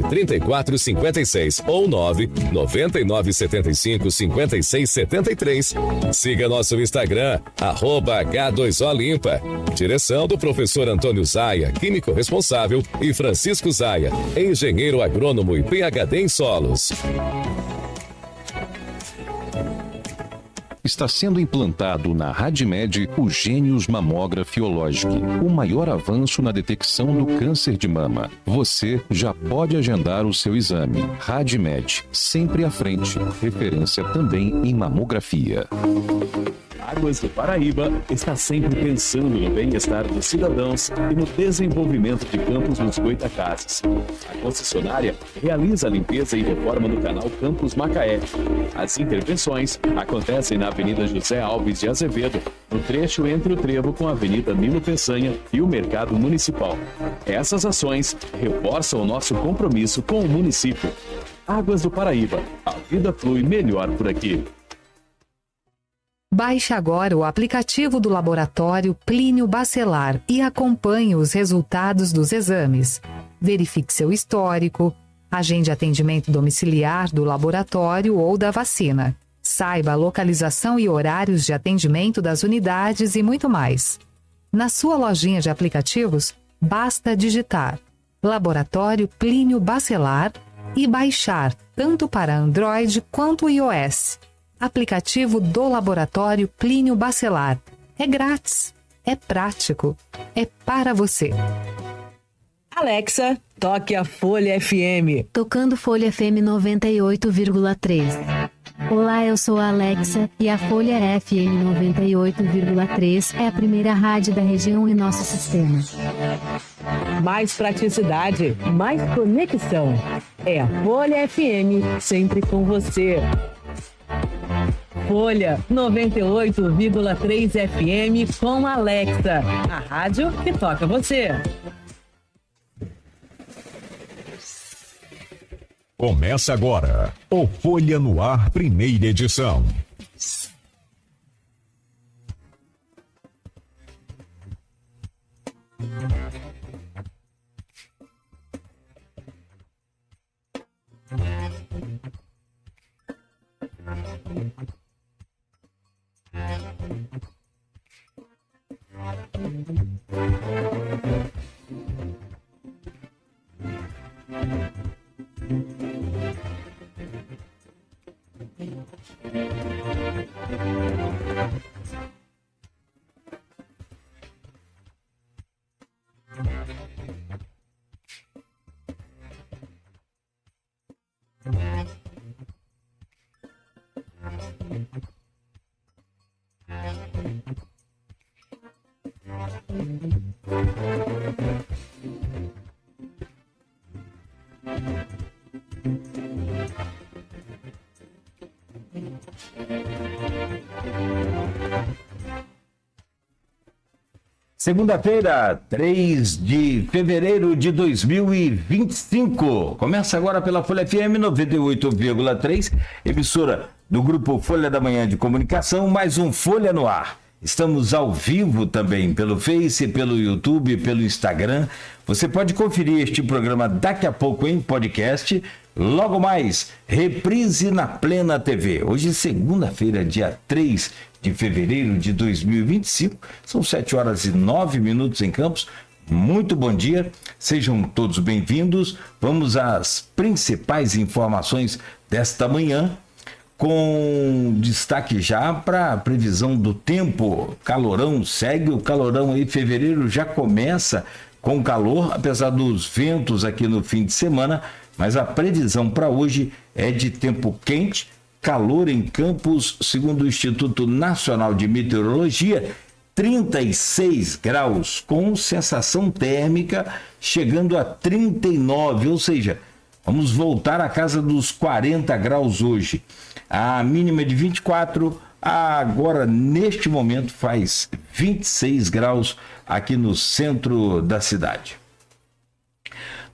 3456 ou 999755673. Siga nosso Instagram, @H2Olimpa. Direção do professor Antônio Zaia, químico responsável, e Francisco Zaia, engenheiro agrônomo e PhD em solos. Está sendo implantado na RadMed o Gênios Mammografiologic, o maior avanço na detecção do câncer de mama. Você já pode agendar o seu exame. RadMed, sempre à frente. Referência também em mamografia. Águas do Paraíba está sempre pensando no bem-estar dos cidadãos e no desenvolvimento de Campos dos Goitacazes. A concessionária realiza a limpeza e reforma do canal Campos Macaé. As intervenções acontecem na Avenida José Alves de Azevedo, no trecho entre o trevo com a Avenida Nilo Peçanha e o Mercado Municipal. Essas ações reforçam o nosso compromisso com o município. Águas do Paraíba, a vida flui melhor por aqui. Baixe agora o aplicativo do Laboratório Plínio Bacelar e acompanhe os resultados dos exames. Verifique seu histórico, agende atendimento domiciliar do laboratório ou da vacina. Saiba a localização e horários de atendimento das unidades e muito mais. Na sua lojinha de aplicativos, basta digitar Laboratório Plínio Bacelar e baixar tanto para Android quanto iOS. Aplicativo do Laboratório Plínio Bacelar. É grátis, é prático, é para você. Alexa, toque a Folha FM. Tocando Folha FM 98,3. Olá, eu sou a Alexa e a Folha FM 98,3 é a primeira rádio da região em nosso sistema. Mais praticidade, mais conexão. É a Folha FM, sempre com você. Folha 98,3 FM com Alexa, a rádio que toca você. Começa agora o Folha no Ar, primeira edição. Segunda-feira, 3 de fevereiro de 2025. Começa agora pela Folha FM 98,3, emissora do Grupo Folha da Manhã de Comunicação, mais um Folha no Ar. Estamos ao vivo também pelo Face, pelo YouTube, pelo Instagram. Você pode conferir este programa daqui a pouco em podcast. Logo mais, reprise na Plena TV. Hoje, segunda-feira, dia 3 de fevereiro de 2025. São 7h09 em Campos. Muito bom dia. Sejam todos bem-vindos. Vamos às principais informações desta manhã, com destaque já para a previsão do tempo. Calorão segue, o calorão aí, fevereiro já começa com calor, apesar dos ventos aqui no fim de semana, mas a previsão para hoje é de tempo quente, calor em Campos, segundo o Instituto Nacional de Meteorologia, 36 graus, com sensação térmica chegando a 39, ou seja, vamos voltar à casa dos 40 graus hoje. A mínima é de 24, agora neste momento faz 26 graus aqui no centro da cidade.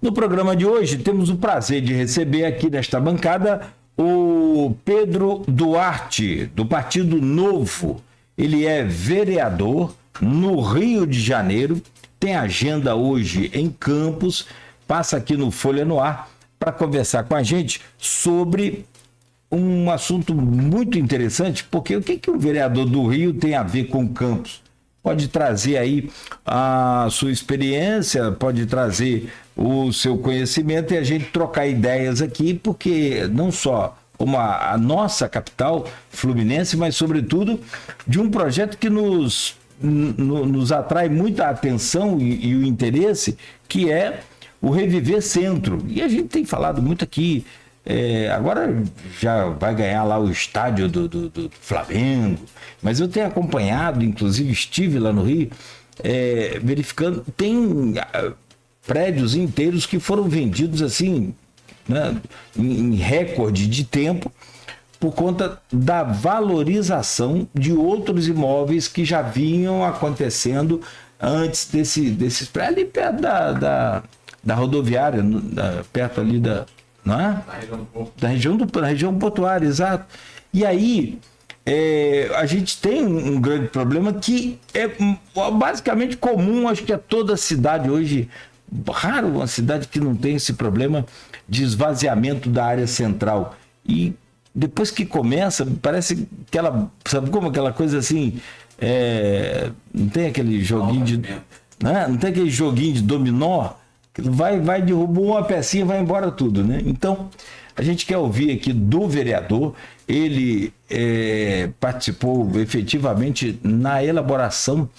No programa de hoje temos o prazer de receber aqui nesta bancada o Pedro Duarte, do Partido Novo. Ele é vereador no Rio de Janeiro, tem agenda hoje em Campos, passa aqui no Folha no Ar para conversar com a gente sobre um assunto muito interessante, porque o que o vereador do Rio tem a ver com Campos? Pode trazer aí a sua experiência, pode trazer o seu conhecimento e a gente trocar ideias aqui, porque não só a nossa capital fluminense, mas sobretudo de um projeto que nos atrai muita atenção e o interesse, que é o Reviver Centro. E a gente tem falado muito aqui, agora já vai ganhar lá o estádio do Flamengo, mas eu tenho acompanhado, inclusive estive lá no Rio, verificando, tem prédios inteiros que foram vendidos assim, né, em recorde de tempo, por conta da valorização de outros imóveis que já vinham acontecendo antes desses prédios, ali perto da rodoviária, perto ali não é? Da região portuária, exato. E aí, a gente tem um grande problema que é basicamente comum, acho que a toda cidade hoje, raro uma cidade que não tem esse problema de esvaziamento da área central. E depois que começa, parece sabe como aquela coisa assim, não tem aquele joguinho não tem aquele joguinho de dominó, que vai derrubou uma pecinha e vai embora tudo, né? Então, a gente quer ouvir aqui do vereador, ele participou efetivamente na elaboração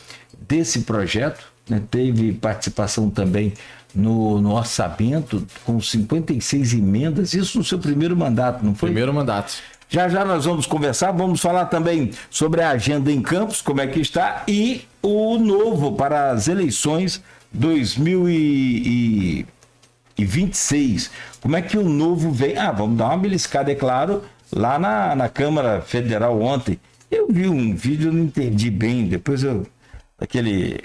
desse projeto, né? Teve participação também no orçamento, com 56 emendas, isso no seu primeiro mandato, não foi? Primeiro mandato. Já nós vamos conversar, vamos falar também sobre a agenda em Campos, como é que está, e o novo para as eleições 2026. Como é que o novo vem? Vamos dar uma beliscada, é claro, lá na Câmara Federal ontem. Eu vi um vídeo, eu não entendi bem, depois aquele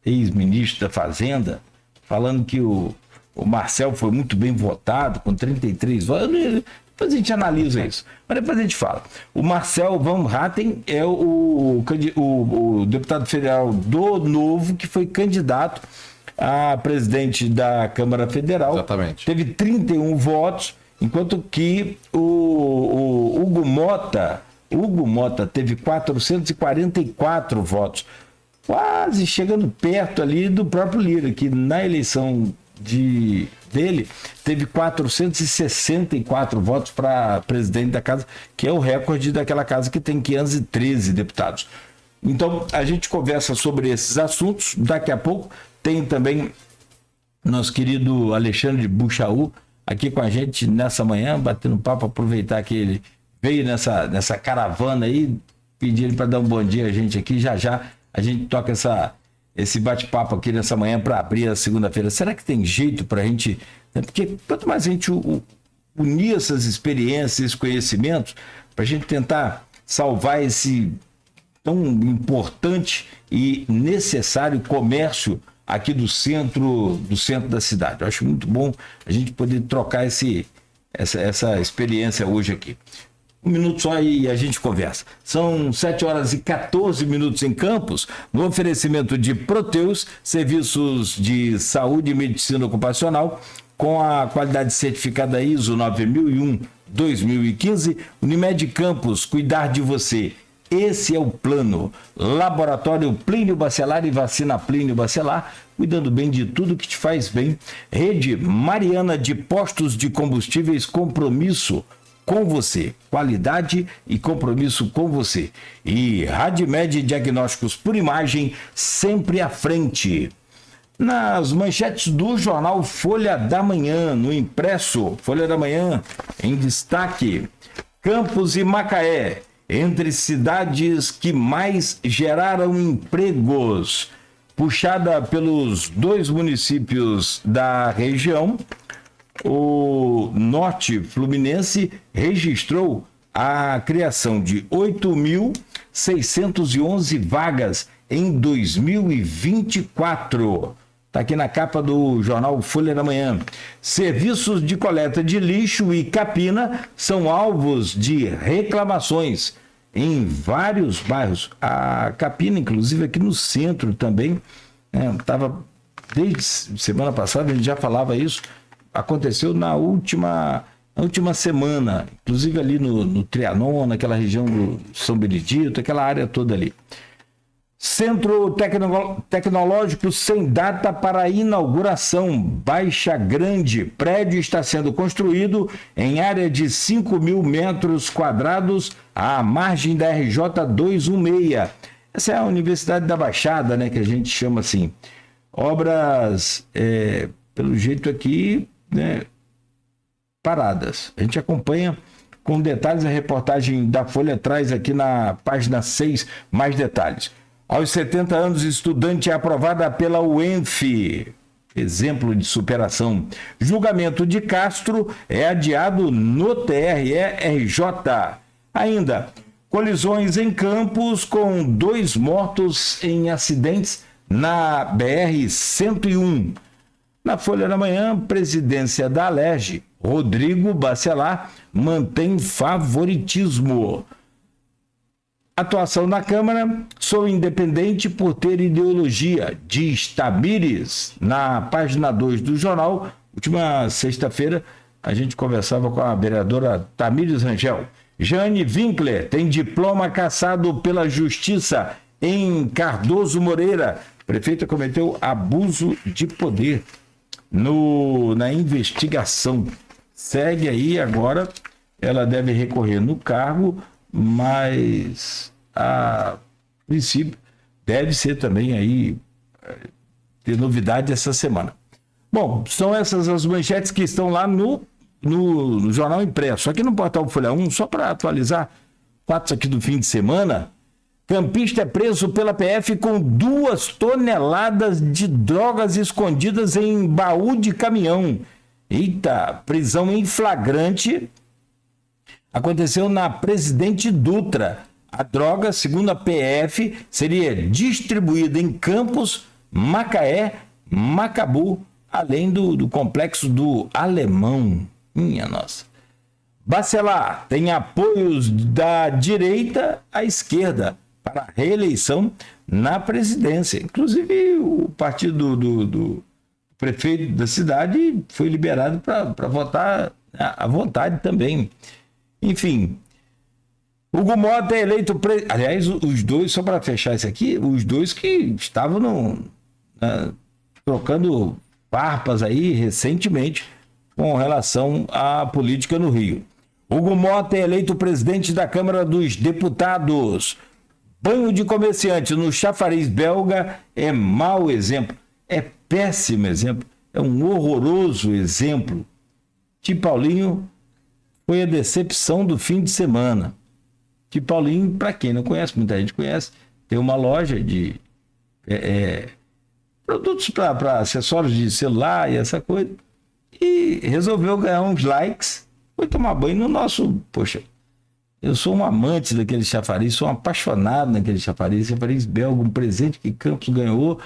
ex-ministro da Fazenda, falando que o Marcel foi muito bem votado, com 33 votos. Depois a gente analisa isso, mas depois a gente fala. O Marcel Van Hatten é o deputado federal do Novo, que foi candidato a presidente da Câmara Federal. Exatamente. Teve 31 votos, enquanto que o Hugo Mota teve 444 votos. Quase chegando perto ali do próprio Lira, que na eleição dele teve 464 votos para presidente da casa, que é o recorde daquela casa que tem 513 deputados. Então, a gente conversa sobre esses assuntos. Daqui a pouco tem também nosso querido Alexandre Buchaú aqui com a gente nessa manhã, batendo papo, aproveitar que ele veio nessa caravana aí, pedir ele para dar um bom dia a gente aqui. Já a gente toca esse bate-papo aqui nessa manhã para abrir a segunda-feira. Será que tem jeito para a gente... Porque quanto mais a gente unir essas experiências, esses conhecimentos, para a gente tentar salvar esse tão importante e necessário comércio aqui do centro da cidade. Eu acho muito bom a gente poder trocar essa experiência hoje aqui. Um minuto só e a gente conversa. São 7h14 em Campos, no oferecimento de Proteus, serviços de saúde e medicina ocupacional, com a qualidade certificada ISO 9001-2015, Unimed Campos, cuidar de você. Esse é o plano. Laboratório Plínio Bacelar e Vacina Plínio Bacelar, cuidando bem de tudo que te faz bem. Rede Mariana de Postos de Combustíveis, compromisso com você, qualidade e compromisso com você. E Radmed Diagnósticos por Imagem, sempre à frente. Nas manchetes do jornal Folha da Manhã, no impresso Folha da Manhã, em destaque, Campos e Macaé, entre cidades que mais geraram empregos. Puxada pelos dois municípios da região, o Norte Fluminense registrou a criação de 8.611 vagas em 2024. Está aqui na capa do jornal Folha da Manhã. Serviços de coleta de lixo e capina são alvos de reclamações em vários bairros. A capina, inclusive, aqui no centro também, estava desde semana passada, a gente já falava isso. aconteceu na última semana, inclusive ali no Trianon, naquela região do São Benedito, aquela área toda ali. Centro Tecnológico sem data para inauguração, Baixa Grande. Prédio está sendo construído em área de 5.000 metros quadrados à margem da RJ 216. Essa é a Universidade da Baixada, né, que a gente chama assim. Obras, pelo jeito aqui, né, paradas. A gente acompanha com detalhes, a reportagem da Folha traz aqui na página 6 mais detalhes. Aos 70 anos, estudante é aprovada pela UENF. Exemplo de superação. Julgamento de Castro é adiado no TRE-RJ. Ainda, colisões em Campos com 2 mortos em acidentes na BR-101. Na Folha da Manhã, presidência da Alerj, Rodrigo Bacelar, mantém favoritismo. Atuação na Câmara, sou independente por ter ideologia, diz Tamires. Na página 2 do jornal, última sexta-feira, a gente conversava com a vereadora Tamires Rangel. Jane Winkler tem diploma cassado pela Justiça em Cardoso Moreira. A prefeita cometeu abuso de poder na investigação. Segue aí agora, ela deve recorrer no cargo, mas a princípio deve ser também aí ter novidade essa semana. Bom, são essas as manchetes que estão lá no jornal impresso. Aqui no portal Folha 1, só para atualizar fatos aqui do fim de semana, campista é preso pela PF com 2 toneladas de drogas escondidas em baú de caminhão. Eita, prisão em flagrante aconteceu na Presidente Dutra. A droga, segundo a PF, seria distribuída em Campos, Macaé, Macabu, além do complexo do Alemão. Minha nossa. Bacelar tem apoios da direita à esquerda para a reeleição na presidência. Inclusive, o partido do prefeito da cidade foi liberado para votar à vontade também. Enfim, Hugo Mota é eleito... Aliás, os dois, só para fechar isso aqui, os dois que estavam trocando farpas aí recentemente com relação à política no Rio. Hugo Mota é eleito presidente da Câmara dos Deputados. Banho de comerciante no chafariz belga é mau exemplo. É péssimo exemplo. É um horroroso exemplo. Tio Paulinho foi a decepção do fim de semana. Tio Paulinho, para quem não conhece, muita gente conhece, tem uma loja de produtos para acessórios de celular e essa coisa. E resolveu ganhar uns likes. Foi tomar banho no nosso... Poxa, eu sou um amante daquele chafariz, sou um apaixonado naquele chafariz belga, um presente que Campos ganhou,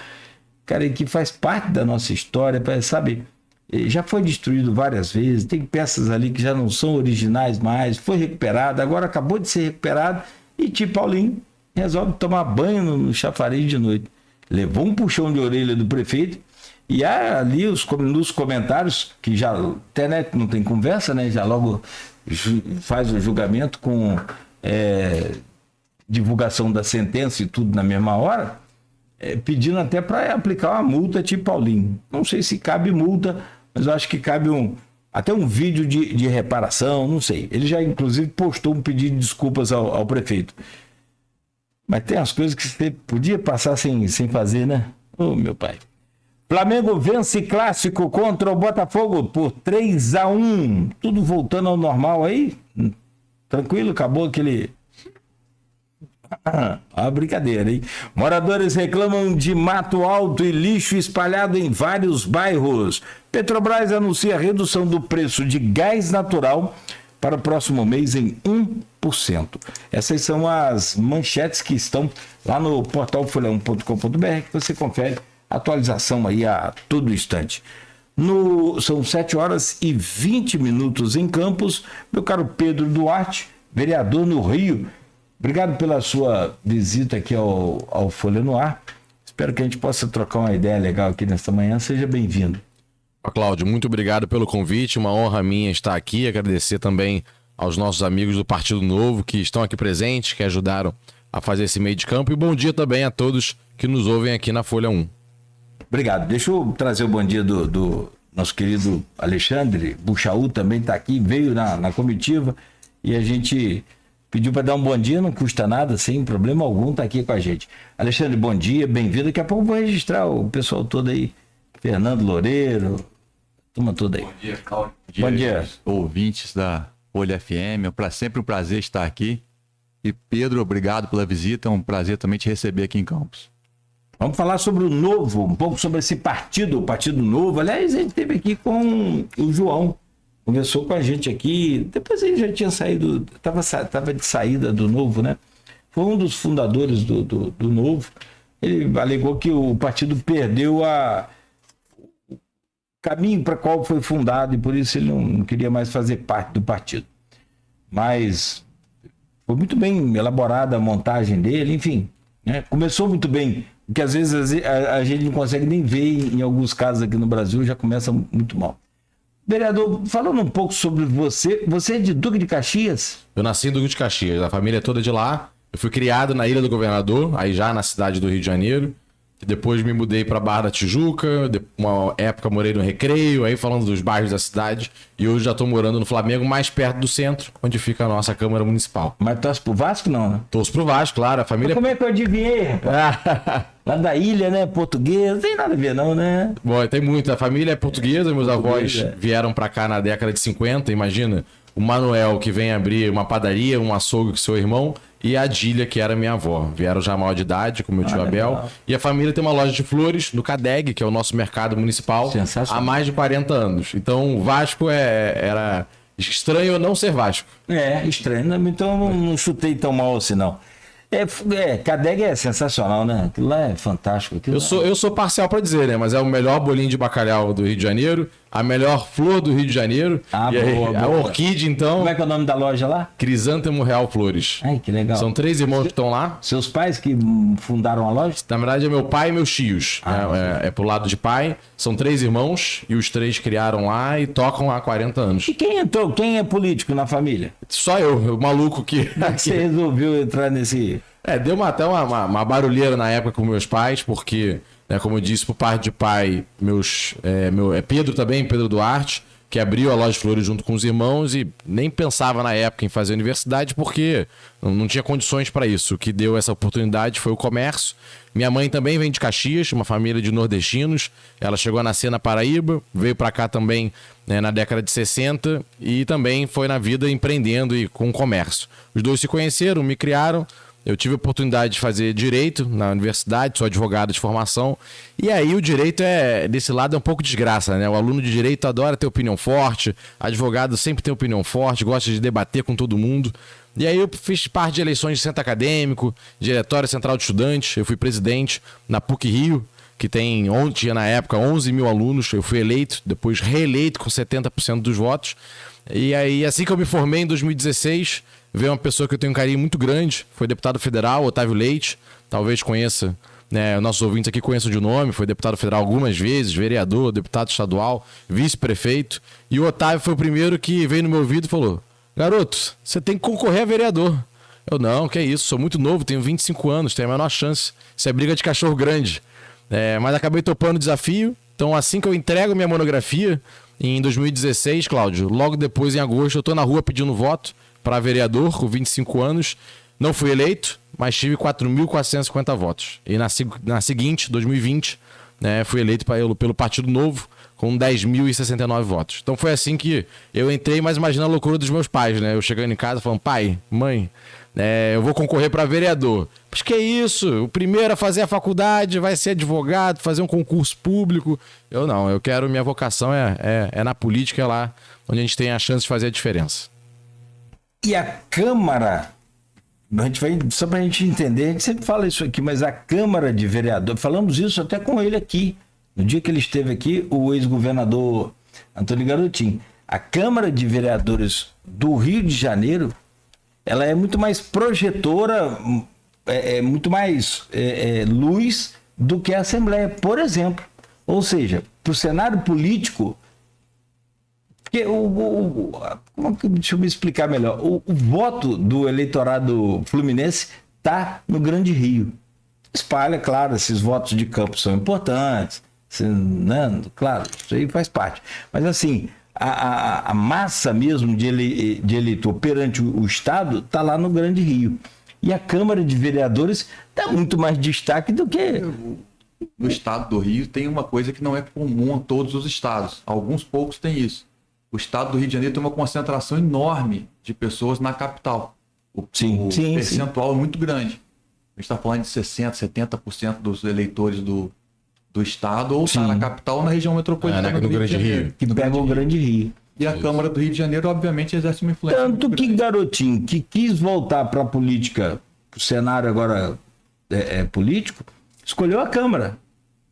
cara, que faz parte da nossa história, sabe? Já foi destruído várias vezes, tem peças ali que já não são originais mais, foi recuperado, agora acabou de ser recuperado, e tio Paulinho resolve tomar banho no chafariz de noite. Levou um puxão de orelha do prefeito, e ali nos comentários, que já até né, não tem conversa, né? Já logo faz o julgamento com divulgação da sentença e tudo na mesma hora, pedindo até para aplicar uma multa tipo Paulinho. Não sei se cabe multa, mas eu acho que cabe até um vídeo de reparação, não sei. Ele já, inclusive, postou um pedido de desculpas ao prefeito. Mas tem as coisas que você podia passar sem fazer, né? Ô, meu pai. Flamengo vence clássico contra o Botafogo por 3-1. Tudo voltando ao normal aí? Tranquilo? Acabou aquele... Ah, brincadeira, hein? Moradores reclamam de mato alto e lixo espalhado em vários bairros. Petrobras anuncia redução do preço de gás natural para o próximo mês em 1%. Essas são as manchetes que estão lá no portal folha1.com.br, que você confere atualização aí a todo instante. São 7h20 em Campos. Meu caro Pedro Duarte, vereador no Rio, obrigado pela sua visita aqui ao Folha no Ar. Espero que a gente possa trocar uma ideia legal aqui nesta manhã. Seja bem-vindo. Cláudio, muito obrigado pelo convite, uma honra minha estar aqui, agradecer também aos nossos amigos do Partido Novo que estão aqui presentes, que ajudaram a fazer esse meio de campo, e bom dia também a todos que nos ouvem aqui na Folha 1. Obrigado. Deixa eu trazer o bom dia do nosso querido Alexandre Buchaú, também está aqui, veio na comitiva e a gente pediu para dar um bom dia, não custa nada, sem problema algum, está aqui com a gente. Alexandre, bom dia, bem-vindo. Daqui a pouco eu vou registrar o pessoal todo aí, Fernando Loureiro, turma toda aí. Bom dia, Cláudio. Bom dia. Ouvintes da Folha FM, é sempre um prazer estar aqui. E Pedro, obrigado pela visita, é um prazer também te receber aqui em Campos. Vamos falar sobre o Novo, um pouco sobre esse partido, o Partido Novo. Aliás, a gente esteve aqui com o João, conversou com a gente aqui, depois ele já tinha saído, estava de saída do Novo, né? Foi um dos fundadores do Novo. Ele alegou que o partido perdeu o caminho para qual foi fundado e por isso ele não queria mais fazer parte do partido. Mas foi muito bem elaborada a montagem dele, enfim, né? Começou muito bem, porque às vezes a gente não consegue nem ver, em alguns casos aqui no Brasil, já começa muito mal. Vereador, falando um pouco sobre você é de Duque de Caxias? Eu nasci em Duque de Caxias, a família é toda de lá. Eu fui criado na Ilha do Governador, aí já na cidade do Rio de Janeiro. Depois me mudei para Barra da Tijuca, uma época morei no Recreio, aí falando dos bairros da cidade. E hoje já estou morando no Flamengo, mais perto do centro, onde fica a nossa Câmara Municipal. Mas torce pro Vasco não, né? Torço pro Vasco, claro, a família... Mas como é que eu adivinhei, rapaz? Lá da ilha, né? Portuguesa, não tem nada a ver não, né? Bom, tem muito. A família é portuguesa, meus avós vieram para cá na década de 50, imagina. O Manuel, que vem abrir uma padaria, um açougue com seu irmão, e a Adília, que era minha avó. Vieram já maior de idade, com meu tio Abel. Legal. E a família tem uma loja de flores no CADEG, que é o nosso mercado municipal, há mais de 40 anos. Então, o Vasco era estranho não ser Vasco. É, estranho. Então, não chutei tão mal assim, não. CADEG é sensacional, né? Aquilo lá é fantástico. Eu sou parcial para dizer, né? Mas é o melhor bolinho de bacalhau do Rio de Janeiro, a melhor flor do Rio de Janeiro. Ah, e boa, aí, a orquídea, então... Como é que é o nome da loja lá? Crisântemo Real Flores. Ai, que legal. São 3 irmãos que estão lá. Seus pais que fundaram a loja? Na verdade, é meu pai e meus tios. É pro lado de pai. São 3 irmãos e os 3 criaram lá e tocam há 40 anos. E quem entrou? Quem é político na família? Só eu, o maluco que... Você resolveu entrar nesse... Deu até uma barulheira na época com meus pais, porque, né, como eu disse, por parte de pai, Pedro também, Pedro Duarte, que abriu a loja de flores junto com os irmãos e nem pensava na época em fazer universidade porque não tinha condições para isso. O que deu essa oportunidade foi o comércio. Minha mãe também vem de Caxias, uma família de nordestinos. Ela chegou a nascer na Paraíba, veio para cá também, né, na década de 60 e também foi na vida empreendendo e com comércio. Os dois se conheceram, me criaram. Eu tive a oportunidade de fazer direito na universidade, sou advogado de formação. E aí o direito desse lado é um pouco desgraça, né? O aluno de direito adora ter opinião forte, advogado sempre tem opinião forte, gosta de debater com todo mundo. E aí eu fiz parte de eleições de centro acadêmico, Diretório Central de Estudantes, eu fui presidente na PUC Rio, que tinha na época 11 mil alunos, eu fui eleito, depois reeleito com 70% dos votos. E aí, assim que eu me formei em 2016, veio uma pessoa que eu tenho um carinho muito grande, foi deputado federal, Otávio Leite, talvez conheça, né, nossos ouvintes aqui conheçam de nome, foi deputado federal algumas vezes, vereador, deputado estadual, vice-prefeito, e o Otávio foi o primeiro que veio no meu ouvido e falou: garoto, você tem que concorrer a vereador. Eu, não, que é isso, sou muito novo, tenho 25 anos, tenho a menor chance, isso é briga de cachorro grande. Mas acabei topando o desafio, então assim que eu entrego minha monografia, em 2016, Cláudio, logo depois, em agosto, eu estou na rua pedindo voto para vereador com 25 anos. Não fui eleito, mas tive 4.450 votos. E na seguinte, 2020, né, fui eleito pelo Partido Novo com 10.069 votos. Então foi assim que eu entrei, mas imagina a loucura dos meus pais, né? Eu chegando em casa falando: pai, mãe, eu vou concorrer para vereador. Mas que isso? O primeiro a fazer a faculdade vai ser advogado, fazer um concurso público. Eu não, minha vocação é na política, é lá onde a gente tem a chance de fazer a diferença. E a Câmara, só para a gente entender, a gente sempre fala isso aqui, mas a Câmara de Vereadores, falamos isso até com ele aqui, no dia que ele esteve aqui, o ex-governador Antônio Garotinho. A Câmara de Vereadores do Rio de Janeiro, ela é muito mais projetora, muito mais luz do que a Assembleia, por exemplo. Ou seja, para o cenário político, porque deixa eu me explicar melhor, o voto do eleitorado fluminense está no Grande Rio. Espalha, claro, esses votos de campo são importantes, né? Claro, isso aí faz parte. Mas assim, a massa mesmo de eleitor perante o Estado está lá no Grande Rio. E a Câmara de Vereadores dá muito mais destaque do que... No Estado do Rio tem uma coisa que não é comum a todos os estados. Alguns poucos têm isso. O Estado do Rio de Janeiro tem uma concentração enorme de pessoas na capital. O percentual é muito grande. A gente está falando de 60%, 70% dos eleitores do Estado ou está na capital ou na região metropolitana do Rio de Janeiro. Que pega o Grande Rio. E a Câmara do Rio de Janeiro, obviamente, exerce uma influência. Tanto que Garotinho, que quis voltar para a política, para o cenário agora político, escolheu a Câmara.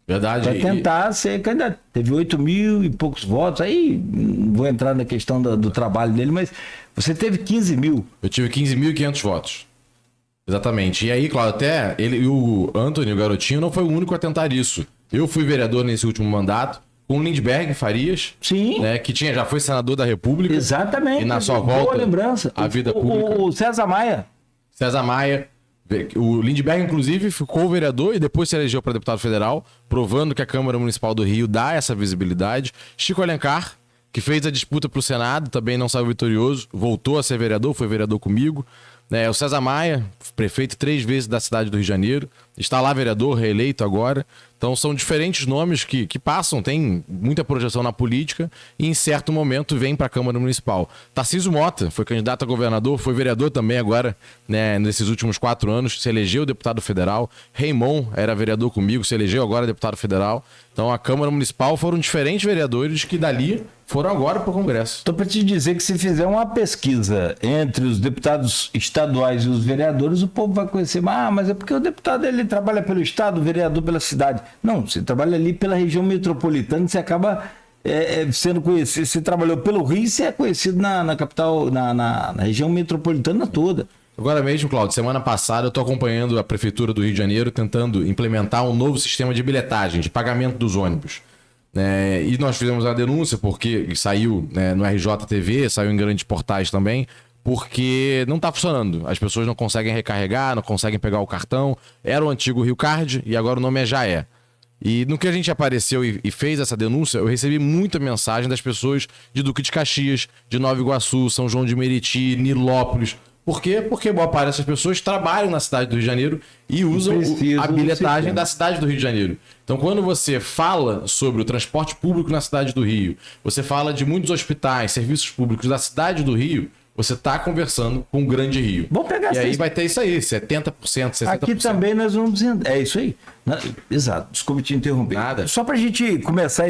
Verdade. Para tentar ser candidato. Teve 8 mil e poucos votos. Aí não vou entrar na questão do trabalho dele, mas você teve 15 mil. Eu tive 15.500 votos. Exatamente. E aí, claro, até o Antônio, o Garotinho, não foi o único a tentar isso. Eu fui vereador nesse último mandato, com o Lindbergh Farias, né, que já foi senador da República. Exatamente. E na sua volta, boa lembrança. A vida pública. O César Maia. O Lindbergh, inclusive, ficou vereador e depois se elegeu para deputado federal, provando que a Câmara Municipal do Rio dá essa visibilidade. Chico Alencar, que fez a disputa para o Senado, também não saiu vitorioso, voltou a ser vereador, foi vereador comigo. O César Maia, prefeito 3 vezes da cidade do Rio de Janeiro, está lá vereador, reeleito agora. Então são diferentes nomes que passam, tem muita projeção na política e em certo momento vem para a Câmara Municipal. Tarcísio Mota foi candidato a governador, foi vereador também agora, né, nesses últimos 4 anos, se elegeu deputado federal. Raimon era vereador comigo, se elegeu agora deputado federal. Então a Câmara Municipal foram diferentes vereadores que dali foram agora para o Congresso. Estou para te dizer que se fizer uma pesquisa entre os deputados estaduais e os vereadores, o povo vai conhecer, mas é porque o deputado ele trabalha pelo estado, o vereador pela cidade. Não, você trabalha ali pela região metropolitana, você acaba sendo conhecido, você trabalhou pelo Rio, você é conhecido na capital, na região metropolitana toda. Agora mesmo, Cláudio, semana passada eu estou acompanhando a Prefeitura do Rio de Janeiro tentando implementar um novo sistema de bilhetagem, de pagamento dos ônibus. E nós fizemos a denúncia porque saiu no RJTV, saiu em grandes portais também, porque não está funcionando. As pessoas não conseguem recarregar, não conseguem pegar o cartão. Era o antigo Rio Card e agora o nome é Jaé. E no que a gente apareceu e fez essa denúncia, eu recebi muita mensagem das pessoas de Duque de Caxias, de Nova Iguaçu, São João de Meriti, Nilópolis. Por quê? Porque boa parte dessas pessoas trabalham na cidade do Rio de Janeiro e usam a bilhetagem da cidade do Rio de Janeiro. Então, quando você fala sobre o transporte público na cidade do Rio, você fala de muitos hospitais, serviços públicos da cidade do Rio, você está conversando com o Grande Rio. Vamos pegar e aí vai ter isso aí, 70%, 60%. Aqui também nós vamos dizer... É isso aí. Exato. Desculpe te interromper. Nada. Só para a gente começar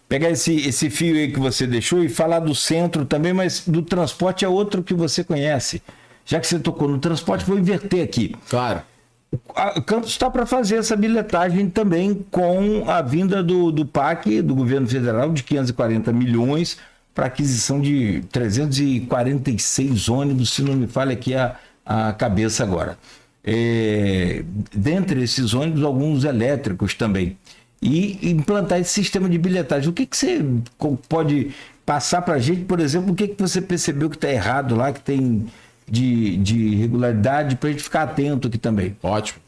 pegar esse fio aí que você deixou e falar do centro também, mas do transporte é outro que você conhece. Já que você tocou no transporte, vou inverter aqui. Claro. O Campos está para fazer essa bilhetagem também com a vinda do PAC, do governo federal, de 540 milhões para aquisição de 346 ônibus, se não me falha aqui a cabeça agora. Dentre esses ônibus, alguns elétricos também. E implantar esse sistema de bilhetagem. O que você pode passar para a gente, por exemplo, o que você percebeu que está errado lá, que tem de irregularidade, para a gente ficar atento aqui também? Ótimo.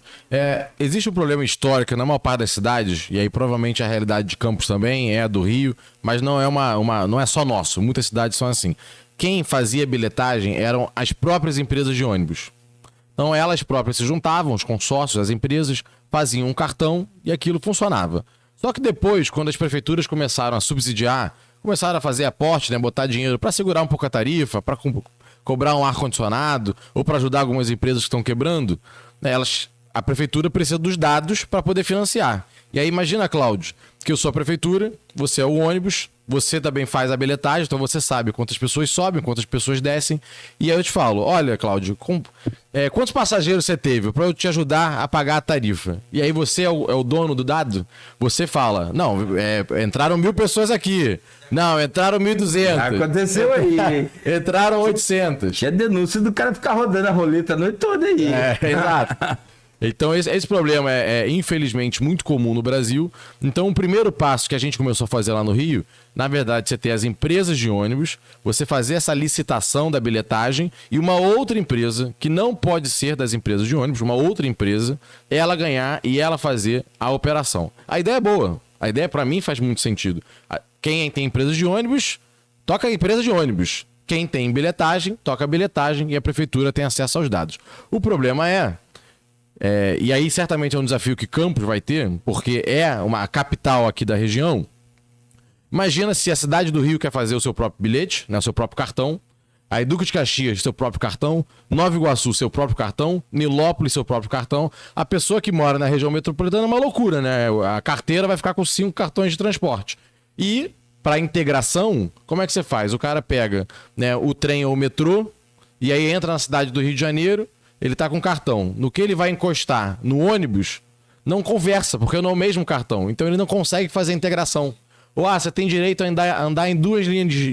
Existe um problema histórico na maior parte das cidades, e aí provavelmente a realidade de Campos também é a do Rio, mas não é não é só nosso, muitas cidades são assim. Quem fazia bilhetagem eram as próprias empresas de ônibus. Então elas próprias se juntavam, os consórcios, as empresas, faziam um cartão e aquilo funcionava. Só que depois, quando as prefeituras começaram a subsidiar, começaram a fazer aporte, botar dinheiro para segurar um pouco a tarifa, para cobrar um ar-condicionado ou para ajudar algumas empresas que estão quebrando, a prefeitura precisa dos dados para poder financiar. E aí imagina, Cláudio, que eu sou a prefeitura, você é o ônibus, você também faz a bilhetagem, então você sabe quantas pessoas sobem, quantas pessoas descem. E aí eu te falo, olha, Cláudio, quantos passageiros você teve para eu te ajudar a pagar a tarifa? E aí você é o dono do dado, você fala, não, entraram 1.000 pessoas aqui. Não, entraram 1.200. Aconteceu aí. Entraram 800. Tinha denúncia do cara ficar rodando a roleta a noite toda aí. Exato. Então esse problema é infelizmente muito comum no Brasil. Então o primeiro passo que a gente começou a fazer lá no Rio, na verdade, você ter as empresas de ônibus, você fazer essa licitação da bilhetagem e uma outra empresa, que não pode ser das empresas de ônibus, uma outra empresa, ela ganhar e ela fazer a operação. A ideia é boa. A ideia, para mim, faz muito sentido. Quem tem empresas de ônibus, toca a empresa de ônibus. Quem tem bilhetagem, toca a bilhetagem e a prefeitura tem acesso aos dados. O problema e aí certamente é um desafio que Campos vai ter, porque é uma capital aqui da região. Imagina se a cidade do Rio quer fazer o seu próprio bilhete, né, o seu próprio cartão, a Duque de Caxias, seu próprio cartão, Nova Iguaçu, seu próprio cartão, Nilópolis, seu próprio cartão. A pessoa que mora na região metropolitana é uma loucura, né? A carteira vai ficar com 5 cartões de transporte. E para integração, como é que você faz? O cara pega, né, o trem ou o metrô e aí entra na cidade do Rio de Janeiro, ele tá com cartão. No que ele vai encostar no ônibus, não conversa, porque não é o mesmo cartão. Então ele não consegue fazer a integração. Ou você tem direito a andar em 2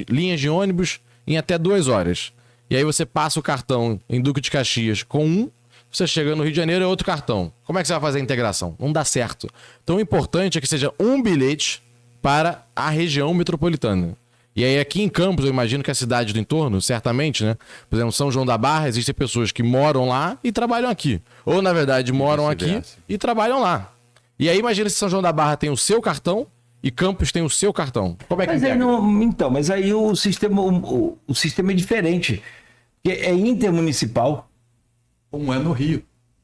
linhas de ônibus em até 2 horas. E aí você passa o cartão em Duque de Caxias com um, você chega no Rio de Janeiro é outro cartão. Como é que você vai fazer a integração? Não dá certo. Então o importante é que seja um bilhete para a região metropolitana. E aí aqui em Campos, eu imagino que a cidade do entorno, certamente, né? Por exemplo, São João da Barra, existem pessoas que moram lá e trabalham aqui. Ou, na verdade, moram aqui e trabalham lá. E aí imagina se São João da Barra tem o seu cartão e Campos tem o seu cartão. Como é que é? Então, mas aí o sistema é diferente. É intermunicipal. Como é no Rio.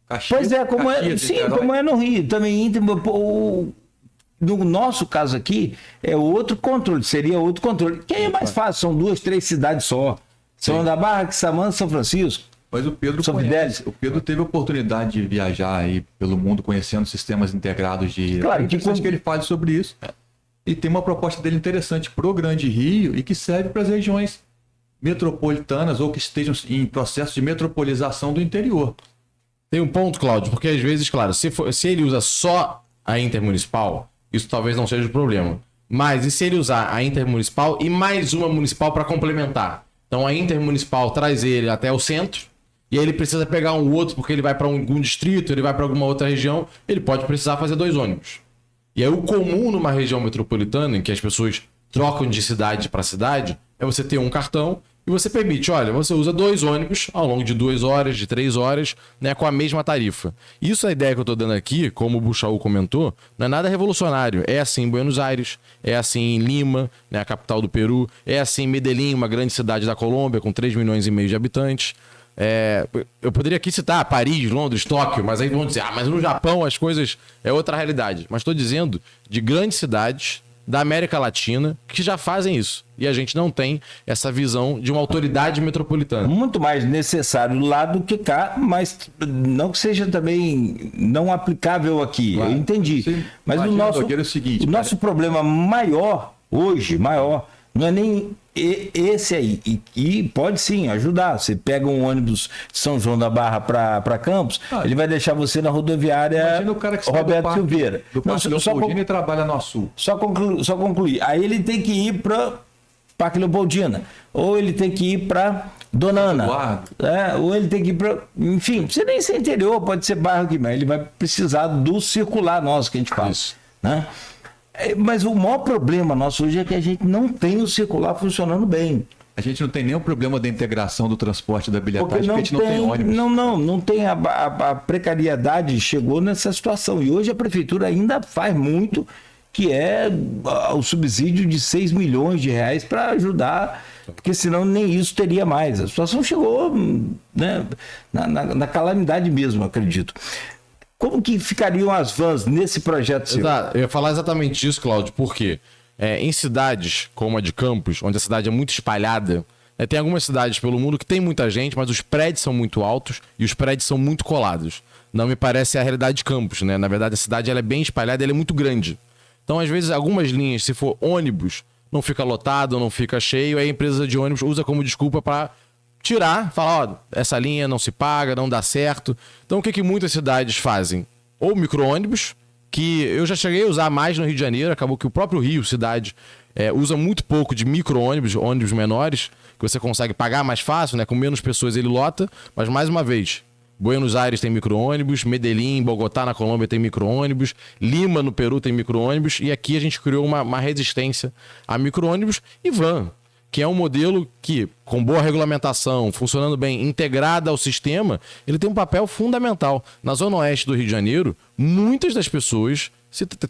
Caxias, pois é, como é no Rio. Também no nosso caso aqui, é outro controle, seria outro controle. Que aí é mais fácil, são 2, 3 cidades só. São João da Barra, Quissamã, São Francisco. Mas o Pedro teve a oportunidade de viajar aí pelo mundo, conhecendo sistemas integrados de... Claro, que ele fala sobre isso. E tem uma proposta dele interessante pro Grande Rio e que serve para as regiões metropolitanas ou que estejam em processo de metropolização do interior. Tem um ponto, Cláudio, porque às vezes, claro, se ele usa só a intermunicipal, isso talvez não seja o problema. Mas e se ele usar a intermunicipal e mais uma municipal para complementar? Então a intermunicipal traz ele até o centro e aí ele precisa pegar um outro porque ele vai para algum distrito, ele vai para alguma outra região, ele pode precisar fazer 2 ônibus. E aí o comum numa região metropolitana em que as pessoas trocam de cidade para cidade é você ter um cartão e você permite, olha, você usa 2 ônibus ao longo de 2 horas, de 3 horas, né, com a mesma tarifa. Isso é a ideia que eu estou dando aqui, como o Buchaú comentou, não é nada revolucionário. É assim em Buenos Aires, é assim em Lima, né, a capital do Peru, é assim em Medellín, uma grande cidade da Colômbia, com 3,5 milhões de habitantes. Eu poderia aqui citar Paris, Londres, Tóquio, mas aí vão dizer, mas no Japão as coisas é outra realidade. Mas estou dizendo de grandes cidades da América Latina que já fazem isso. E a gente não tem essa visão de uma autoridade metropolitana. Muito mais necessário lá do que cá, mas não que seja também não aplicável aqui. Claro. Eu entendi. Sim, mas o nosso problema maior, hoje, não é nem esse aí. E pode sim ajudar. Você pega um ônibus de São João da Barra para Campos, ele vai deixar você na rodoviária Roberto Silveira. Do Parque Leopoldina e trabalha no Sul. Só concluir. Aí ele tem que ir para Parque Leopoldina. Ou ele tem que ir para Dona Ana. Ou ele tem que ir para... Enfim, você nem ser interior, pode ser bairro aqui, mas ele vai precisar do circular nosso que a gente fala. Isso. Né? Mas o maior problema nosso hoje é que a gente não tem o circular funcionando bem. A gente não tem nenhum problema da integração do transporte da bilhetagem, porque a gente não tem ônibus. Não tem. A precariedade chegou nessa situação. E hoje a prefeitura ainda faz muito, que é o subsídio de 6 milhões de reais para ajudar, porque senão nem isso teria mais. A situação chegou, né, na calamidade mesmo, acredito. Como que ficariam as vans nesse projeto seu? Eu ia falar exatamente isso, Cláudio, porque em cidades como a de Campos, onde a cidade é muito espalhada, tem algumas cidades pelo mundo que tem muita gente, mas os prédios são muito altos e os prédios são muito colados. Não me parece a realidade de Campos, né? Na verdade, a cidade ela é bem espalhada, ela é muito grande. Então, às vezes, algumas linhas, se for ônibus, não fica lotado, não fica cheio, aí a empresa de ônibus usa como desculpa para tirar, falar, essa linha não se paga, não dá certo. Então o que muitas cidades fazem? Ou micro-ônibus, que eu já cheguei a usar mais no Rio de Janeiro, acabou que o próprio Rio, cidade, usa muito pouco de micro-ônibus, ônibus menores, que você consegue pagar mais fácil, né? Com menos pessoas ele lota, mas mais uma vez, Buenos Aires tem micro-ônibus, Medellín, Bogotá, na Colômbia, tem micro-ônibus, Lima, no Peru, tem micro-ônibus, e aqui a gente criou uma resistência a micro-ônibus e van, que é um modelo que, com boa regulamentação, funcionando bem, integrada ao sistema, ele tem um papel fundamental. Na Zona Oeste do Rio de Janeiro, muitas das pessoas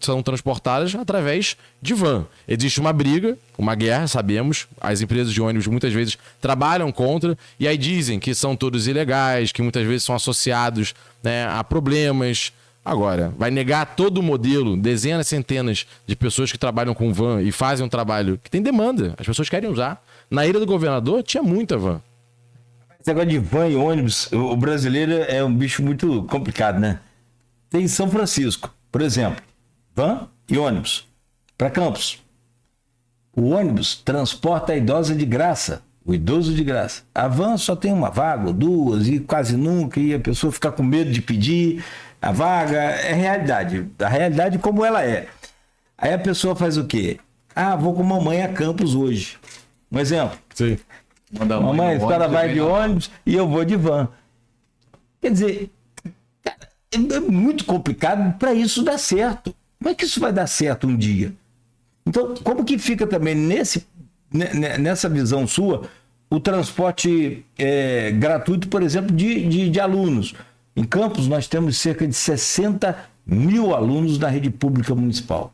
são transportadas através de van. Existe uma briga, uma guerra, sabemos, as empresas de ônibus muitas vezes trabalham contra, e aí dizem que são todos ilegais, que muitas vezes são associados, né, a problemas. Agora, vai negar todo o modelo, dezenas, centenas de pessoas que trabalham com van e fazem um trabalho que tem demanda, as pessoas querem usar. Na Ilha do Governador tinha muita van. Esse negócio de van e ônibus, o brasileiro é um bicho muito complicado, né? Tem São Francisco, por exemplo, van e ônibus para Campos. O ônibus transporta a idosa de graça, o idoso de graça. A van só tem uma vaga ou duas e quase nunca, e a pessoa fica com medo de pedir a vaga. É realidade, a realidade como ela é. Aí a pessoa faz o quê? Ah, vou com mamãe a Campos hoje. Um exemplo. Sim. Mamãe, a senhora vai de ônibus e eu vou de van. Quer dizer, é muito complicado para isso dar certo. Como é que isso vai dar certo um dia? Então, como que fica também nessa visão sua o transporte gratuito, por exemplo, de alunos? Em Campos, nós temos cerca de 60 mil alunos na rede pública municipal.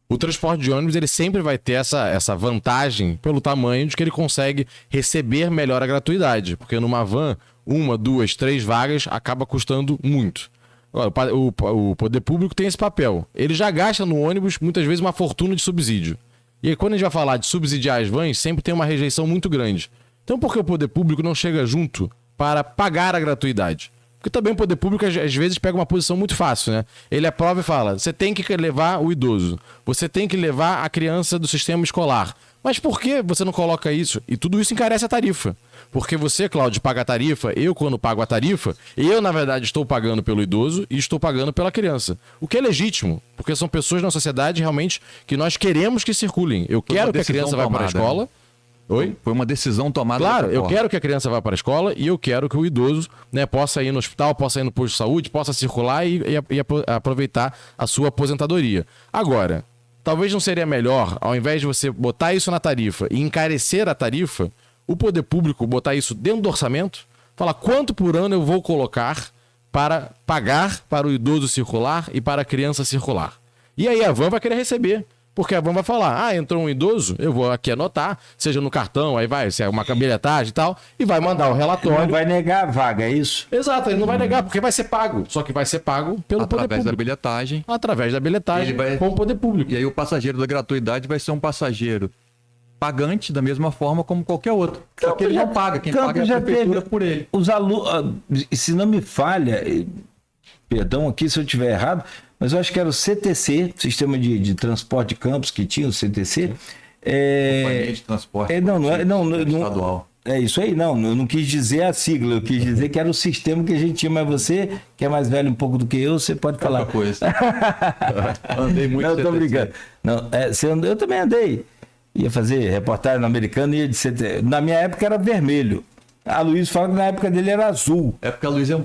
O transporte de ônibus ele sempre vai ter essa vantagem pelo tamanho de que ele consegue receber melhor a gratuidade. Porque numa van, 1, 2, 3 vagas acaba custando muito. Agora, o poder público tem esse papel. Ele já gasta no ônibus, muitas vezes, uma fortuna de subsídio. E aí, quando a gente vai falar de subsidiar as vans, sempre tem uma rejeição muito grande. Então, por que o poder público não chega junto para pagar a gratuidade? Porque também o poder público, às vezes, pega uma posição muito fácil, né? Ele aprova e fala, você tem que levar o idoso, você tem que levar a criança do sistema escolar. Mas por que você não coloca isso? E tudo isso encarece a tarifa. Porque você, Cláudio, paga a tarifa, eu, quando pago a tarifa, eu, na verdade, estou pagando pelo idoso e estou pagando pela criança. O que é legítimo, porque são pessoas na sociedade, realmente, que nós queremos que circulem. Eu quero que a criança vá para a escola... Né? Oi? Foi uma decisão tomada. Claro, eu quero que a criança vá para a escola e eu quero que o idoso, né, possa ir no hospital, possa ir no posto de saúde, possa circular e aproveitar a sua aposentadoria. Agora, talvez não seria melhor, ao invés de você botar isso na tarifa e encarecer a tarifa, o poder público botar isso dentro do orçamento, falar quanto por ano eu vou colocar para pagar para o idoso circular e para a criança circular. E aí a van vai querer receber. Porque a van vai falar, entrou um idoso, eu vou aqui anotar, seja no cartão, aí vai, se é uma bilhetagem e tal, e vai mandar o relatório. Ele não vai negar a vaga, é isso? Exato, ele não vai negar, porque vai ser pago. Só que vai ser pago pelo poder público. Através da bilhetagem. Através da bilhetagem com o poder público. E aí o passageiro da gratuidade vai ser um passageiro pagante da mesma forma como qualquer outro. Só que ele não paga, quem paga é a prefeitura por ele. Os alunos, se não me falha, perdão aqui se eu estiver errado, mas eu acho que era o CTC, Sistema de Transporte de Campos, que tinha o CTC. Companhia de Transporte Estadual. É isso aí, não. Eu não quis dizer a sigla, eu quis dizer que era o sistema que a gente tinha, mas você, que é mais velho um pouco do que eu, você pode falar. Coisa. Andei muito. Não, tô brincando. Não, eu também andei. Ia fazer reportagem no Americano, ia de CTC. Na minha época era vermelho. A Luiz fala que na época dele era azul. É porque a Luiz é um...